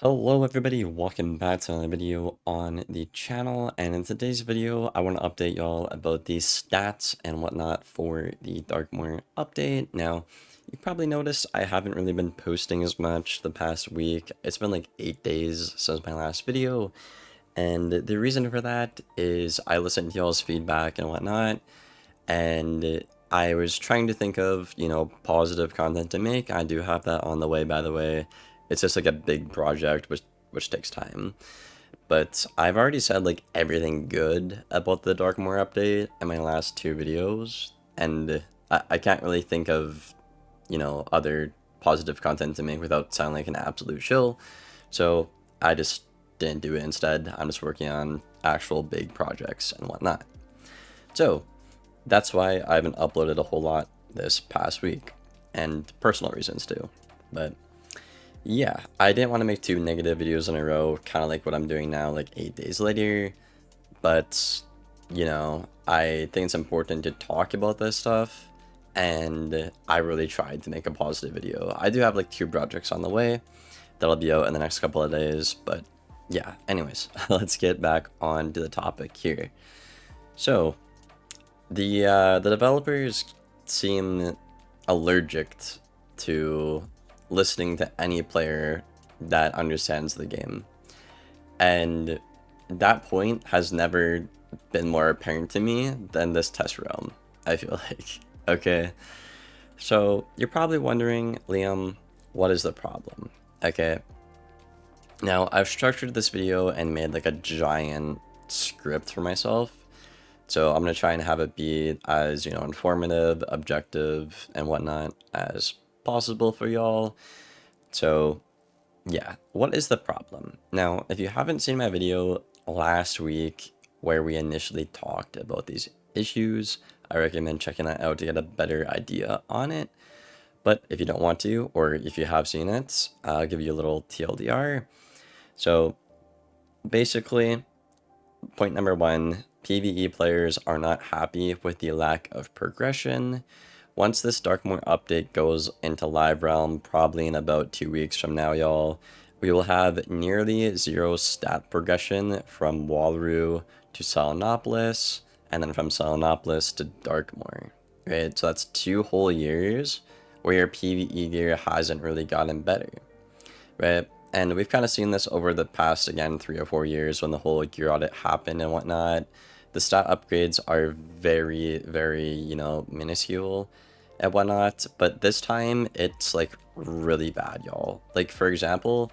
Hello everybody, welcome back to another video on the channel, and in today's video I want to update y'all about the stats and whatnot for the Darkmoor update. Now, you probably noticed I haven't really been posting as much the past week. It's been like 8 days since my last video, and the reason for that is I listened to y'all's feedback and whatnot, and I was trying to think of, positive content to make. I do have that on the way, by the way. It's just like a big project, which takes time. But I've already said like everything good about the Darkmoor update in my last two videos, and I can't really think of, other positive content to make without sounding like an absolute shill. So I just didn't do it instead. I'm just working on actual big projects and whatnot. So that's why I haven't uploaded a whole lot this past week, and personal reasons too. But yeah, I didn't want to make two negative videos in a row, kind of like what I'm doing now, like 8 days later. But, I think it's important to talk about this stuff, and I really tried to make a positive video. I do have like two projects on the way that'll be out in the next couple of days, but yeah, anyways, let's get back on to the topic here. So, the developers seem allergic to listening to any player that understands the game, and that point has never been more apparent to me than this test realm, I feel like. Okay, so you're probably wondering, Liam, what is the problem? Okay, now I've structured this video and made like a giant script for myself. So I'm going to try and have it be as, informative, objective, and whatnot as possible for y'all. So yeah, what is the problem? Now, if you haven't seen my video last week where we initially talked about these issues, I recommend checking that out to get a better idea on it. But if you don't want to, or if you have seen it, I'll give you a little TLDR. So basically, point number one, PvE players are not happy with the lack of progression. Once this Darkmoor update goes into live realm, probably in about 2 weeks from now, y'all, we will have nearly zero stat progression from Walru to Salinopolis, and then from Salinopolis to Darkmoor. Right? So that's 2 whole years where your PvE gear hasn't really gotten better. Right? And we've kind of seen this over the past, again, 3 or 4 years when the whole gear audit happened and whatnot. The stat upgrades are very, very, minuscule and whatnot. But this time, it's, like, really bad, y'all. Like, for example,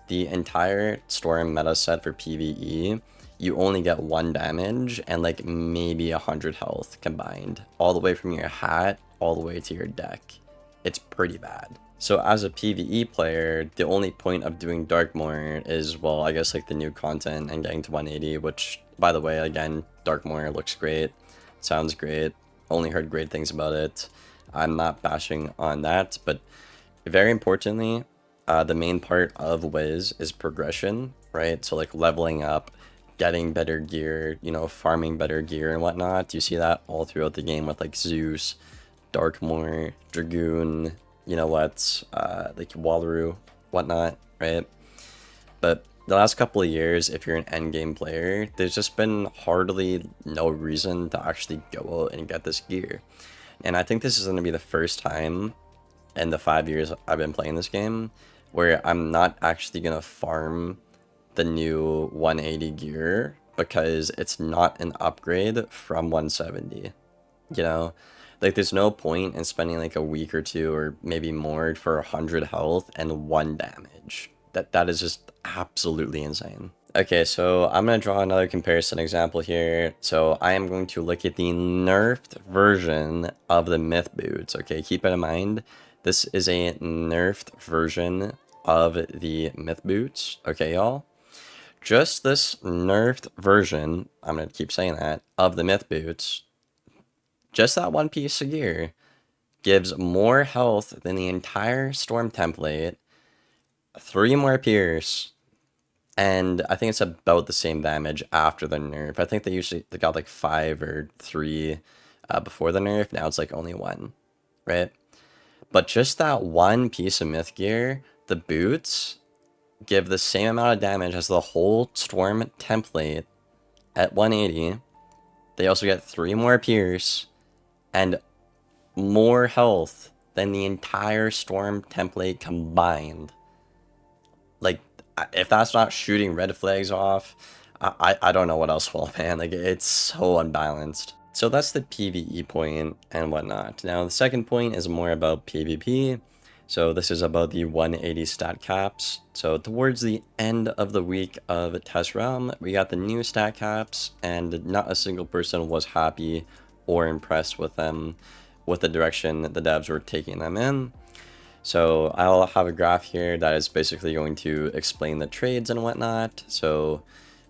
the entire Storm meta set for PvE, you only get 1 damage and, like, maybe 100 health combined. All the way from your hat, all the way to your deck. It's pretty bad. So as a PvE player, the only point of doing Darkmoor is, well, I guess like the new content and getting to 180, which, by the way, again, Darkmoor looks great, sounds great, only heard great things about it. I'm not bashing on that, but very importantly, the main part of Wiz is progression, right? So like leveling up, getting better gear, farming better gear and whatnot. You see that all throughout the game with like Zeus, Darkmoor, Dragoon, like Walru, whatnot, right? But the last couple of years, if you're an endgame player, there's just been hardly no reason to actually go out and get this gear. And I think this is going to be the first time in the 5 years I've been playing this game where I'm not actually going to farm the new 180 gear because it's not an upgrade from 170, Like, there's no point in spending like a week or two or maybe more for 100 health and 1 damage. That is just absolutely insane. Okay, so I'm going to draw another comparison example here. So I am going to look at the nerfed version of the myth boots. Okay, keep it in mind, this is a nerfed version of the myth boots. Okay, y'all? Just this nerfed version, I'm going to keep saying that, of the myth boots, just that one piece of gear gives more health than the entire Storm template, 3 more Pierce, and I think it's about the same damage after the nerf. I think they got like 5 or 3 before the nerf. Now it's like only 1, right? But just that one piece of myth gear, the boots, give the same amount of damage as the whole Storm template at 180. They also get 3 more Pierce and more health than the entire Storm template combined. Like, if that's not shooting red flags off, I don't know what else will, man. Like, it's so unbalanced. So that's the PvE point and whatnot. Now, the second point is more about PvP. So this is about the 180 stat caps. So towards the end of the week of Test Realm, we got the new stat caps, and not a single person was happy or impressed with them, with the direction the devs were taking them in. So I'll have a graph here that is basically going to explain the trades and whatnot. So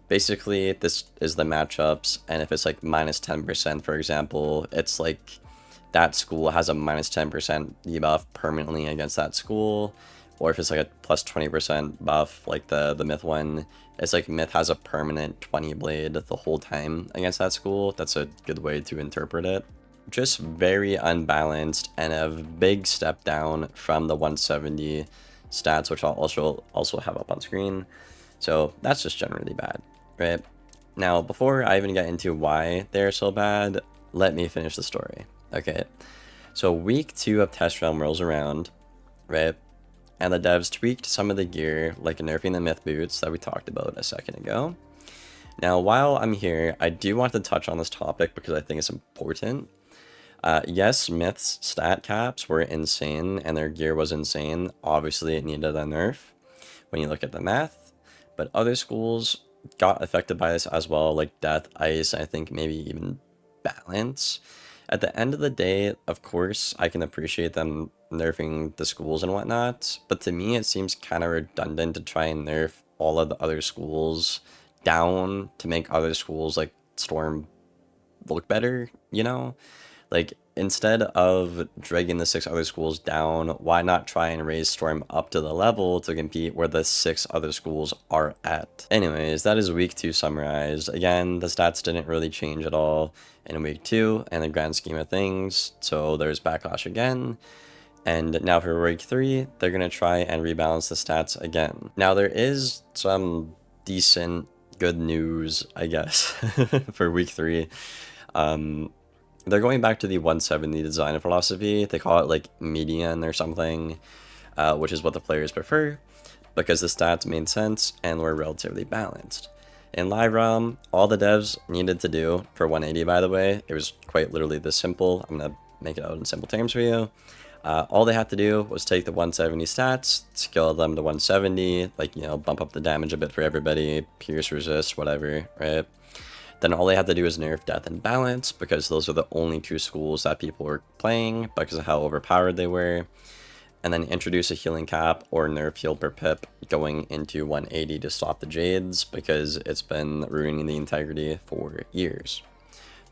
basically this is the matchups, and if it's like minus 10%, for example, it's like that school has a minus 10% debuff permanently against that school. Or if it's like a plus 20% buff, like the myth one, it's like myth has a permanent 20 blade the whole time against that school. That's a good way to interpret it. Just very unbalanced and a big step down from the 170 stats, which I'll also have up on screen. So that's just generally bad, right? Now, before I even get into why they're so bad, let me finish the story. Okay, so week 2 of Test Realm rolls around, right? And the devs tweaked some of the gear, like nerfing the myth boots that we talked about a second ago. Now, while I'm here, I do want to touch on this topic because I think it's important. Yes, Myth's stat caps were insane and their gear was insane. Obviously, it needed a nerf when you look at the math, but other schools got affected by this as well, like Death, Ice, I think maybe even Balance. At the end of the day, of course, I can appreciate them nerfing the schools and whatnot, but to me, it seems kind of redundant to try and nerf all of the other schools down to make other schools like Storm look better, you know? Like, instead of dragging the 6 other schools down, why not try and raise Storm up to the level to compete where the 6 other schools are at? Anyways, that is week 2 summarized. Again, the stats didn't really change at all in week 2 in the grand scheme of things, so there's backlash again. And now for week 3, they're going to try and rebalance the stats again. Now, there is some decent good news, I guess, for week 3. They're going back to the 170 design philosophy. They call it like median or something, which is what the players prefer, because the stats made sense and were relatively balanced. In live realm, all the devs needed to do for 180, by the way, it was quite literally this simple. I'm going to make it out in simple terms for you. All they had to do was take the 170 stats, scale them to 170, like, you know, bump up the damage a bit for everybody, pierce, resist, whatever, right? Then all they had to do is nerf Death and Balance, because those are the only 2 schools that people were playing because of how overpowered they were. And then introduce a healing cap or nerf heal per pip going into 180 to stop the Jades, because it's been ruining the integrity for years.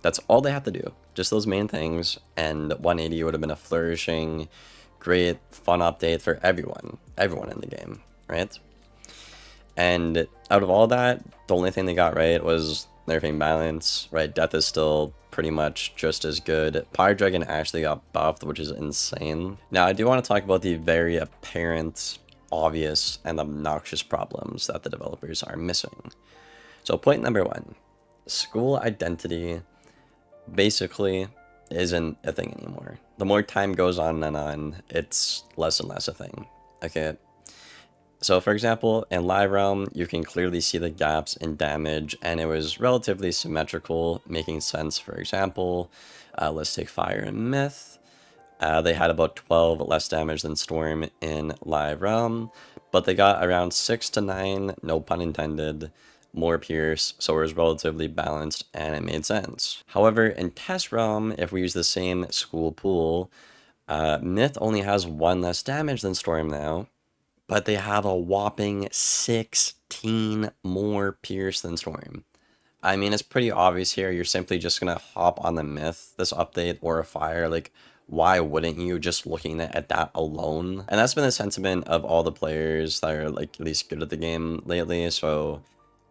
That's all they had to do, just those main things, and 180 would have been a flourishing, great, fun update for everyone in the game, right? And out of all that, the only thing they got right was nerfing Balance, right? Death is still pretty much just as good. Pyre Dragon actually got buffed, which is insane. Now, I do want to talk about the very apparent, obvious, and obnoxious problems that the developers are missing. So point number 1, school identity basically isn't a thing anymore. The more time goes on and on, it's less and less a thing, okay? So for example, in live realm, you can clearly see the gaps in damage, and it was relatively symmetrical, making sense. For example, let's take Fire and Myth. They had about 12 less damage than Storm in live realm, but they got around 6 to 9, no pun intended, more Pierce, so it was relatively balanced and it made sense. However, in test realm, if we use the same school pool, Myth only has 1 less damage than Storm now, but they have a whopping 16 more Pierce than Storm. I mean, it's pretty obvious here. You're simply just going to hop on the Myth this update or a Fire. Like, why wouldn't you, just looking at that alone? And that's been the sentiment of all the players that are, like, at least good at the game lately. So,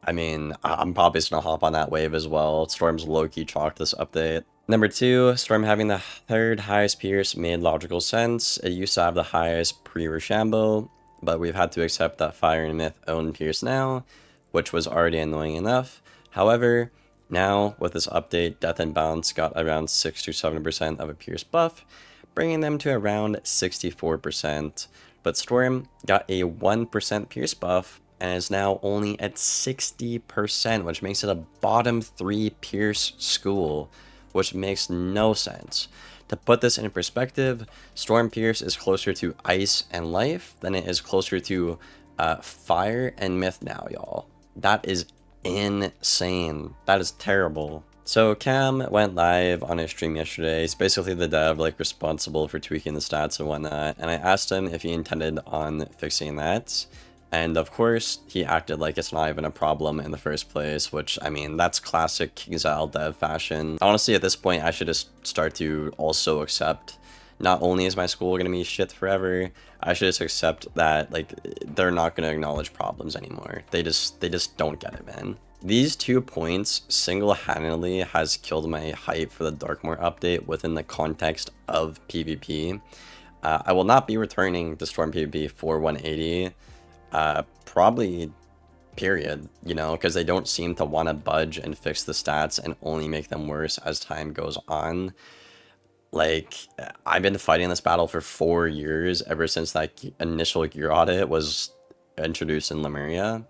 I mean, I'm probably just going to hop on that wave as well. Storm's low-key chalked this update. Number 2, Storm having the 3rd highest Pierce made logical sense. It used to have the highest pre-Rochambeau, but we've had to accept that Fire and Myth own Pierce now, which was already annoying enough. However, now with this update, Death and Balance got around 6 to 7% of a Pierce buff, bringing them to around 64%. But Storm got a 1% Pierce buff and is now only at 60%, which makes it a bottom 3 Pierce school, which makes no sense. To put this in perspective, Storm Pierce is closer to Ice and Life than it is closer to Fire and Myth now, y'all. That is insane. That is terrible. So Cam went live on his stream yesterday. He's basically the dev like responsible for tweaking the stats and whatnot, and I asked him if he intended on fixing that. And of course, he acted like it's not even a problem in the first place, which, I mean, that's classic KingsIsle dev fashion. Honestly, at this point, I should just start to also accept, not only is my school going to be shit forever, I should just accept that, like, they're not going to acknowledge problems anymore. They just don't get it, man. These 2 points single-handedly has killed my hype for the Darkmoor update within the context of PvP. I will not be returning to Storm PvP for 180. Probably, period, you know, because they don't seem to want to budge and fix the stats and only make them worse as time goes on. Like, I've been fighting this battle for 4 years, ever since that initial gear audit was introduced in Lemuria,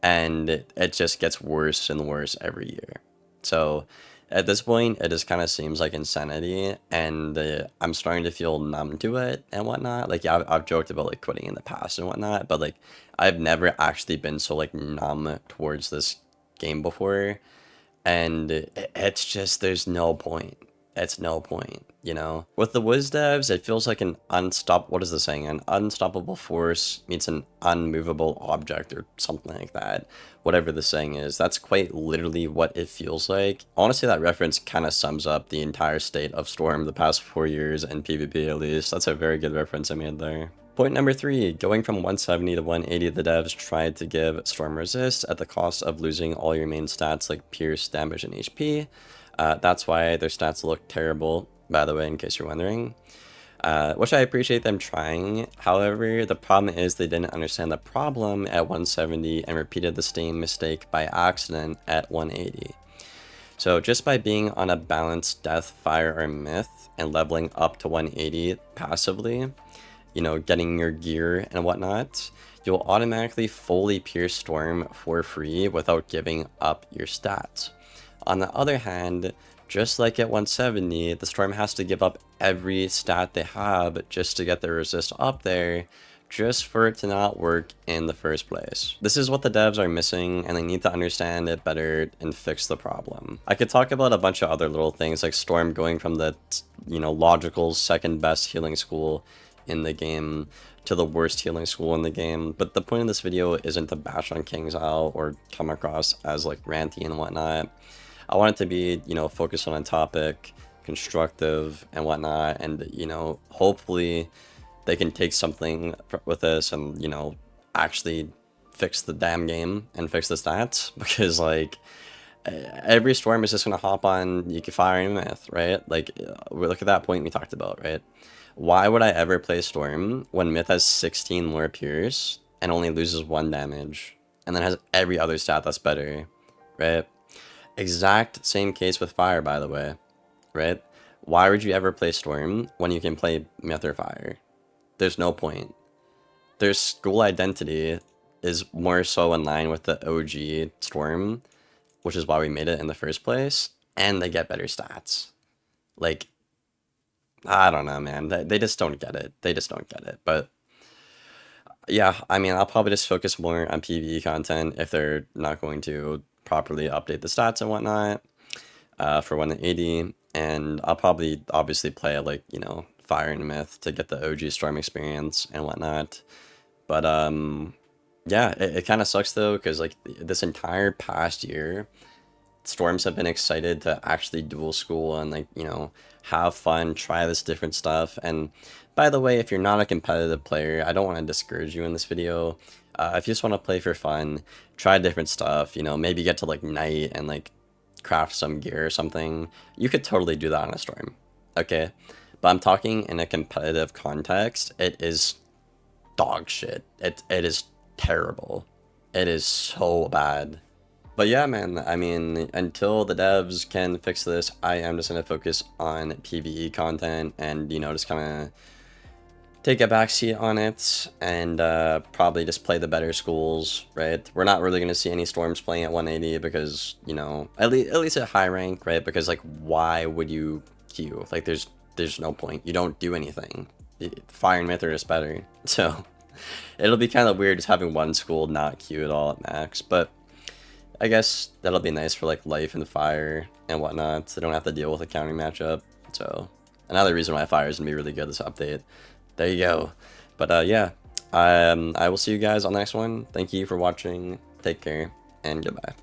and it just gets worse and worse every year. So at this point, it just kind of seems like insanity, and I'm starting to feel numb to it and whatnot. Like, yeah, I've joked about like quitting in the past and whatnot, but like I've never actually been so like numb towards this game before, and it's just there's no point. It's no point, you know? With the Wiz devs, it feels like an what is the saying? An unstoppable force meets an unmovable object or something like that. Whatever the saying is, that's quite literally what it feels like. Honestly, that reference kind of sums up the entire state of Storm the past 4 years, and PvP at least. That's a very good reference I made there. Point number 3, going from 170 to 180, the devs tried to give Storm resist at the cost of losing all your main stats like Pierce, damage, and HP. That's why their stats look terrible, by the way, in case you're wondering. Which I appreciate them trying. However, the problem is they didn't understand the problem at 170 and repeated the same mistake by accident at 180. So just by being on a balanced Death, Fire, or Myth and leveling up to 180 passively, you know, getting your gear and whatnot, you'll automatically fully Pierce Storm for free without giving up your stats. On the other hand, just like at 170, the Storm has to give up every stat they have just to get their resist up there, just for it to not work in the first place. This is what the devs are missing, and they need to understand it better and fix the problem. I could talk about a bunch of other little things, like Storm going from the, you know, logical second best healing school in the game to the worst healing school in the game, but the point of this video isn't to bash on KingsIsle or come across as like ranty and whatnot. I want it to be, you know, focused on a topic, constructive and whatnot, and, you know, hopefully they can take something with this and, you know, actually fix the damn game and fix the stats, because like every Storm is just gonna hop on you can Fire and Myth, right? Like, look at that point we talked about, right? Why would I ever play Storm when Myth has 16 more Pierce and only loses 1 damage and then has every other stat that's better, right? Exact same case with Fire, by the way, right? Why would you ever play Storm when you can play Myth or Fire? There's no point. Their school identity is more so in line with the OG Storm, which is why we made it in the first place, and they get better stats. Like, I don't know, man. They just don't get it. They just don't get it. But yeah, I mean, I'll probably just focus more on PvE content if they're not going to properly update the stats and whatnot for 180, and I'll probably obviously play like, you know, Fire and Myth to get the OG Storm experience and whatnot. But yeah, it kind of sucks though, because like this entire past year, Storms have been excited to actually dual school and like, you know, have fun, try this different stuff. And by the way, if you're not a competitive player, I don't want to discourage you in this video. If you just want to play for fun, try different stuff, you know, maybe get to like Night and like craft some gear or something, you could totally do that on a Storm, okay? But I'm talking in a competitive context, it is dog shit. It is terrible. It is so bad. But yeah, man, I mean, until the devs can fix this, I am just gonna focus on PvE content and, you know, just kind of take a backseat on it and probably just play the better schools, right? We're not really gonna see any Storms playing at 180 because, you know, at least at high rank, right? Because like, why would you queue? Like, there's no point. You don't do anything. Fire and Myth are just better. So it'll be kind of weird just having one school not queue at all at max, but I guess that'll be nice for like Life and Fire and whatnot, so they don't have to deal with a counting matchup. So another reason why Fire is gonna be really good this update. There you go. But yeah, I will see you guys on the next one. Thank you for watching. Take care and goodbye.